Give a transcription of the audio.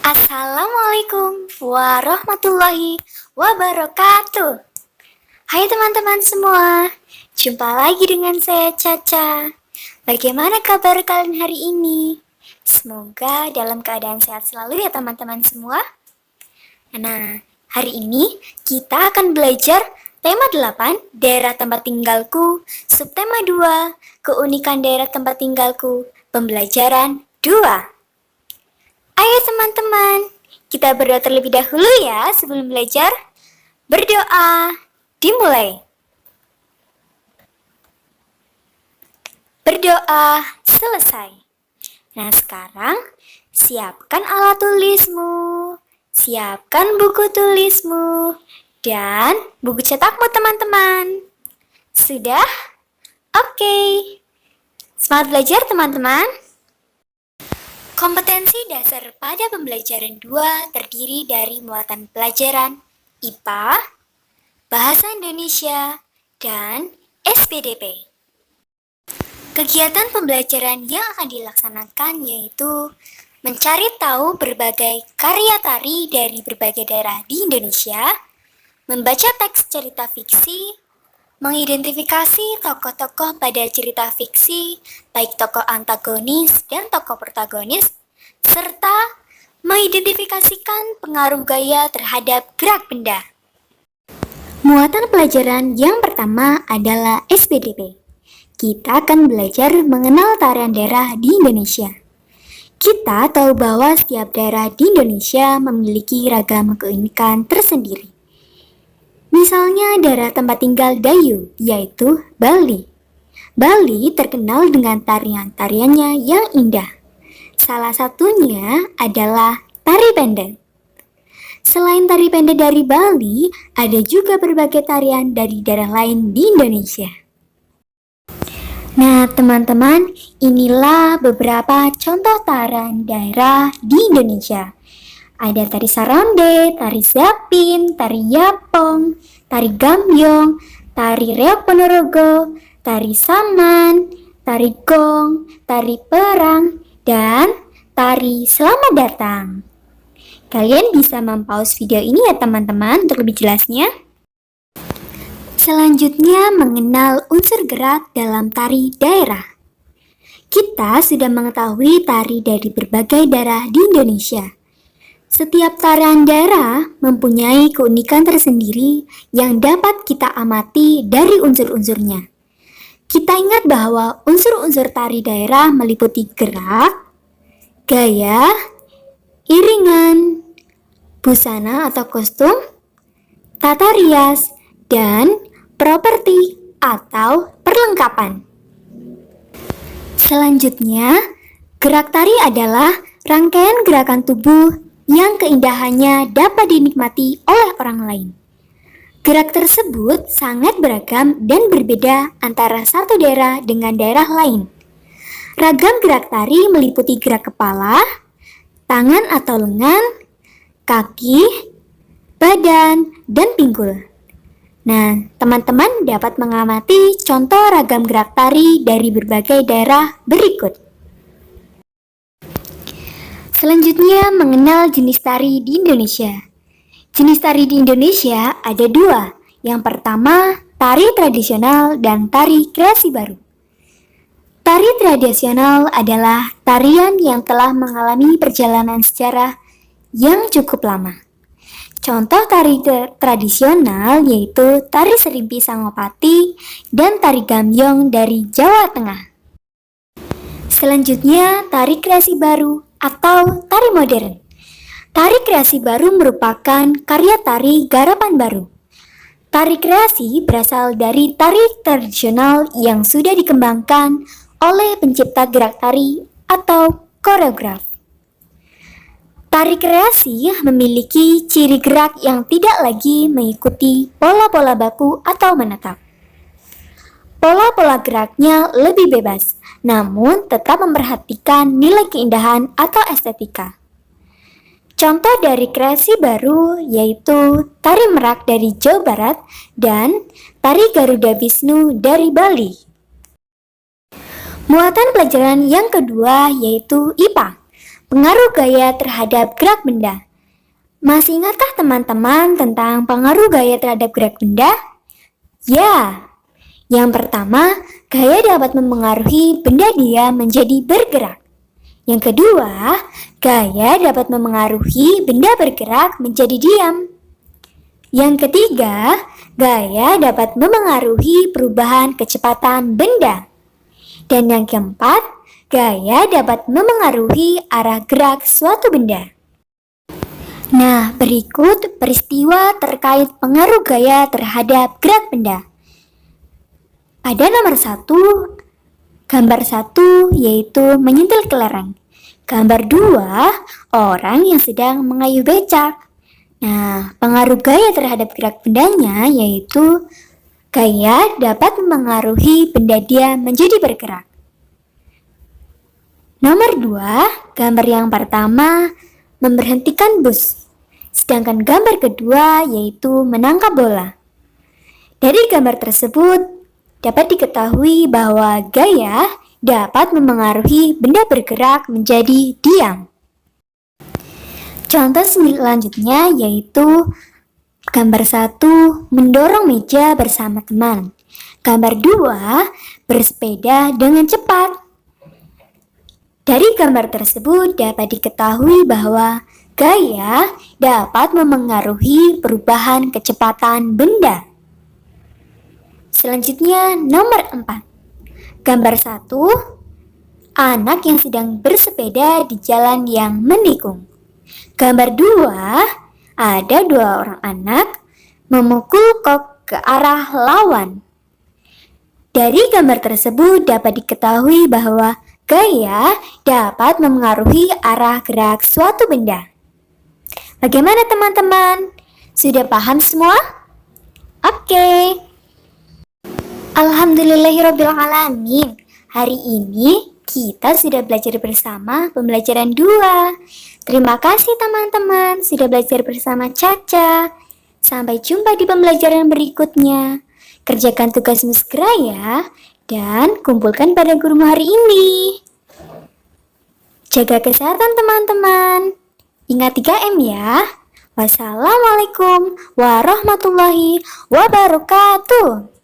Assalamualaikum warahmatullahi wabarakatuh. Hai teman-teman semua, jumpa lagi dengan saya Caca. Bagaimana kabar kalian hari ini? Semoga dalam keadaan sehat selalu ya teman-teman semua. Nah, hari ini kita akan belajar tema 8, daerah tempat tinggalku, subtema 2, keunikan daerah tempat tinggalku, pembelajaran 2. Ayo teman-teman, kita berdoa terlebih dahulu ya sebelum belajar. Berdoa, dimulai. Berdoa, selesai. Nah sekarang, siapkan alat tulismu, siapkan buku tulismu, dan buku cetakmu teman-teman. Sudah? Oke. Semangat belajar teman-teman. Kompetensi dasar pada pembelajaran 2 terdiri dari muatan pelajaran IPA, Bahasa Indonesia, dan SPDP. Kegiatan pembelajaran yang akan dilaksanakan yaitu mencari tahu berbagai karya tari dari berbagai daerah di Indonesia, membaca teks cerita fiksi, mengidentifikasi tokoh-tokoh pada cerita fiksi, baik tokoh antagonis dan tokoh protagonis, serta mengidentifikasikan pengaruh gaya terhadap gerak benda. Muatan pelajaran yang pertama adalah SPDP. Kita akan belajar mengenal tarian daerah di Indonesia. Kita tahu bahwa setiap daerah di Indonesia memiliki ragam keunikan tersendiri. Misalnya daerah tempat tinggal Dayu, yaitu Bali. Bali terkenal dengan tarian-tariannya yang indah. Salah satunya adalah tari pendek. Selain tari pendek dari Bali, ada juga berbagai tarian dari daerah lain di Indonesia. Nah teman-teman, inilah beberapa contoh tarian daerah di Indonesia. Ada tari saronde, tari zapin, tari yapong, tari gambyong, tari reok ponorogo, tari saman, tari gong, tari perang, dan tari selamat datang. Kalian bisa mempause video ini ya teman-teman untuk lebih jelasnya. Selanjutnya mengenal unsur gerak dalam tari daerah. Kita sudah mengetahui tari dari berbagai daerah di Indonesia. Setiap tarian daerah mempunyai keunikan tersendiri yang dapat kita amati dari unsur-unsurnya. Kita ingat bahwa unsur-unsur tari daerah meliputi gerak, gaya, iringan, busana atau kostum, tata rias, dan properti atau perlengkapan. Selanjutnya, gerak tari adalah rangkaian gerakan tubuh yang keindahannya dapat dinikmati oleh orang lain. Gerak tersebut sangat beragam dan berbeda antara satu daerah dengan daerah lain. Ragam gerak tari meliputi gerak kepala, tangan atau lengan, kaki, badan, dan pinggul. Nah, teman-teman dapat mengamati contoh ragam gerak tari dari berbagai daerah berikut. Selanjutnya mengenal jenis tari di Indonesia. Jenis tari di Indonesia ada dua. Yang pertama, tari tradisional dan tari kreasi baru. Tari tradisional adalah tarian yang telah mengalami perjalanan sejarah yang cukup lama. Contoh tari tradisional yaitu tari Serimpi Sangopati dan tari Gambyong dari Jawa Tengah. Selanjutnya, tari kreasi baru atau tari modern. Tari kreasi baru merupakan karya tari garapan baru. Tari kreasi berasal dari tari tradisional yang sudah dikembangkan oleh pencipta gerak tari atau koreograf. Tari kreasi memiliki ciri gerak yang tidak lagi mengikuti pola-pola baku atau menetap. Pola-pola geraknya lebih bebas, namun tetap memperhatikan nilai keindahan atau estetika. Contoh dari kreasi baru yaitu tari merak dari Jawa Barat dan tari Garuda Wisnu dari Bali. Muatan pelajaran yang kedua yaitu IPA. Pengaruh gaya terhadap gerak benda. Masih ingatkah teman-teman tentang pengaruh gaya terhadap gerak benda? Ya, yang pertama, gaya dapat memengaruhi benda dia menjadi bergerak. Yang kedua, gaya dapat memengaruhi benda bergerak menjadi diam. Yang ketiga, gaya dapat memengaruhi perubahan kecepatan benda. Dan yang keempat, gaya dapat memengaruhi arah gerak suatu benda. Nah, berikut peristiwa terkait pengaruh gaya terhadap gerak benda. Pada nomor 1, gambar 1 yaitu menyentil kelereng. Gambar 2, orang yang sedang mengayuh becak. Nah, pengaruh gaya terhadap gerak bendanya yaitu gaya dapat memengaruhi benda dia menjadi bergerak. Nomor 2, gambar yang pertama memberhentikan bus. Sedangkan gambar kedua yaitu menangkap bola. Dari gambar tersebut dapat diketahui bahwa gaya dapat memengaruhi benda bergerak menjadi diam. Contoh selanjutnya yaitu gambar 1 mendorong meja bersama teman. Gambar 2 bersepeda dengan cepat. Dari gambar tersebut dapat diketahui bahwa gaya dapat memengaruhi perubahan kecepatan benda. Selanjutnya nomor 4. Gambar 1, anak yang sedang bersepeda di jalan yang menikung. Gambar 2, ada 2 orang anak memukul kok ke arah lawan. Dari gambar tersebut dapat diketahui bahwa gaya dapat memengaruhi arah gerak suatu benda. Bagaimana teman-teman? Sudah paham semua? Oke. Alhamdulillahirrabbilalamin. Hari ini kita sudah belajar bersama pembelajaran 2. Terima kasih teman-teman sudah belajar bersama Caca. Sampai jumpa di pembelajaran berikutnya. Kerjakan tugasmu segera ya. Dan kumpulkan pada gurumu hari ini. Jaga kesehatan teman-teman. Ingat 3M ya. Wassalamualaikum warahmatullahi wabarakatuh.